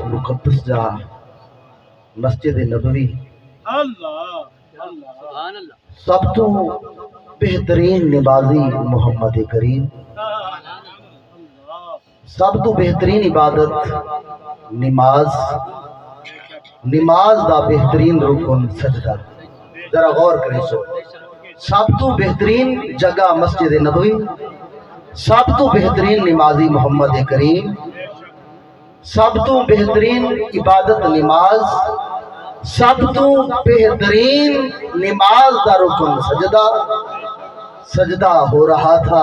मुक़द्दस जा मस्जिद नबवी सब तो बेहतरीन नमाजी मुहम्मद करीम, सब तो बेहतरीन इबादत नमाज, नमाज दा बेहतरीन रुकन सजदा। जरा गौर करें सो, सब तो बेहतरीन जगह मस्जिद नबवी, सब तो बेहतरीन नमाजी मुहम्मद करीम, सब तो बेहतरीन इबादत नमाज, सब तो बेहतरीन नमाज दा रुकन सजदा। सजदा हो रहा था,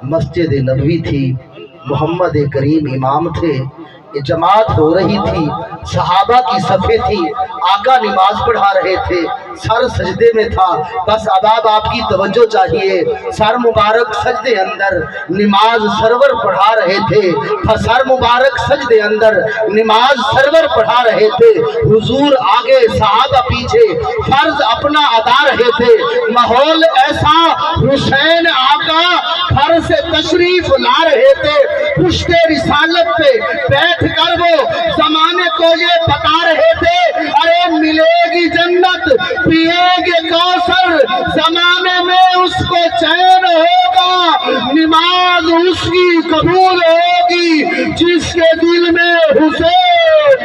मस्जिद नबवी थी, मुहम्मद करीम इमाम थे, ये जमात हो रही थी, सहाबा की सफ़े थी, आका नमाज पढ़ा रहे थे, सर सजदे में था। बस अब आपकी तवज्जो चाहिए, सर मुबारक सजदे अंदर नमाज सरवर पढ़ा रहे थे, सर मुबारक सजदे अंदर नमाज सरवर पढ़ा रहे थे। हुजूर आगे सहाबा पीछे फर्ज अपना अदा रहे थे। माहौल ऐसा, हुसैन आका घर से तशरीफ ला रहे थे, पुश्ते रिसालत पे बैठ कर वो जमाने को ये बता रहे थे, अरे मिलेगी जन्नत, पिएगे कौसर, जमाने में उसको चैन होगा, नमाज उसकी कबूल होगी जिसके दिल में हुसैन।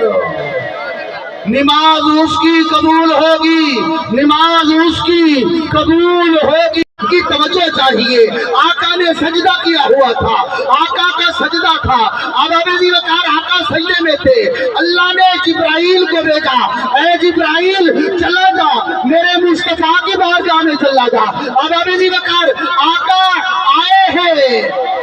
नमाज उसकी कबूल होगी, नमाज उसकी कबूल होगी। की तवज्जो चाहिए, आका ने सजदा किया हुआ था, आका का सजदा था। अब वकार आका सजदे में थे, अल्लाह ने जिब्राइल को भेजा, ऐ जिब्राइल चला जा मेरे मुस्तफा की बारगाह में चला जा। अब वकार आका आए हैं,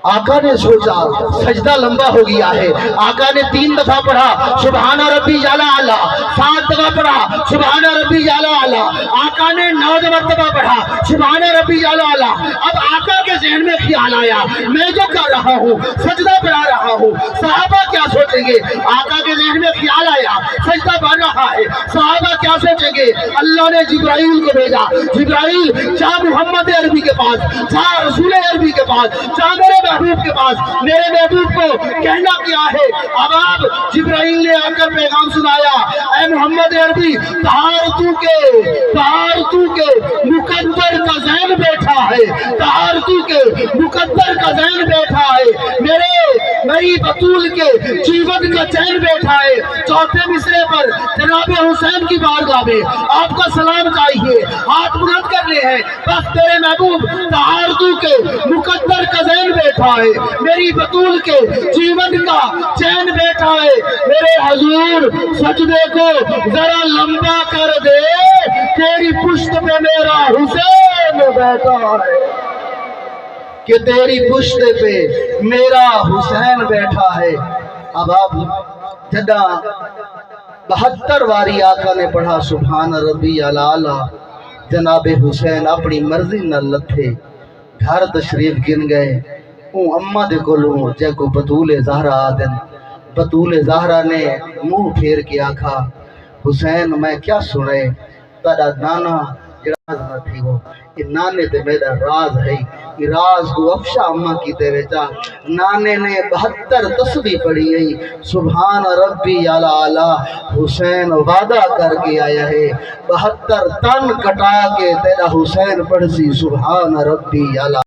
आका ने सोचा सजदा लंबा हो गया है, आका ने 3 दफा पढ़ा सुबहाना रब्बी आला आला, 7 दफा पढ़ा सुबहाना रब्बी आला आला, आका ने 9 मरतबा पढ़ा सुबहाना रब्बी आला आला। अब आका के ज़हन में ख्याल आया, मैं जो कर रहा हूँ सजदा पढ़ा रहा हूँ, सहाबा क्या सोचेंगे। आका के ज़हन में ख्याल आया, सजदा पढ़ रहा है, सहाबा क्या सोचेंगे। अल्लाह ने जिब्राइल को भेजा, जिब्राइल जा मोहम्मद अरबी के पास, जा रसूल अरबी के पास, जा मेरे महबूब के पास, मेरे महबूब को कहना क्या है। अब आप जिब्राइल ने आकर पैगाम सुनाया, ऐ मोहम्मद अरबी, तहार तू के मुकद्दर का ज़ैन बैठा है, तहार तू के मुकद्दर का ज़ैन बैठा है, मेरी बतूल के जीवन का चैन बैठा है। चौथे मिसरे पर जनाब हुसैन की बारगाह में आपका सलाम चाहिए, हाथ बुलंद करने हैं। बस मेरे महबूब, तहार तू के मुकद्दर का ज़ैन बैठा है, मेरी बतूल के जीवन का चैन बैठा है। मेरे हजूर सजदे को जरा लंबा कर दे, तेरी पुश्त पे मेरा हुसैन बैठा है, कि तेरी पुश्त पे मेरा हुसैन बैठा है। अब आप जदा 72 वारी आका ने पढ़ा सुभान रब्बी आला आला, जनाबे हुसैन अपनी मर्जी न लथे घर तशरीफ गिन गए। अम्मा दे कोलों जैको बतूले ज़हरा आदन, बतूले ज़हरा ने मुंह फेर के आखा, हुसैन मैं क्या सुने, तारा नाना राज न थी हो, ये नाने ते मेरा राज है, ये राज को अफशा अम्मा की ते बेचा। नाने ने 72 तस्बीह पढ़ी है, सुभान रब्बी आला आला, हुसैन वादा करके आया है, 72 तन कटा के तेरा हुसैन पढ़ सी सुभान रब्बी आला।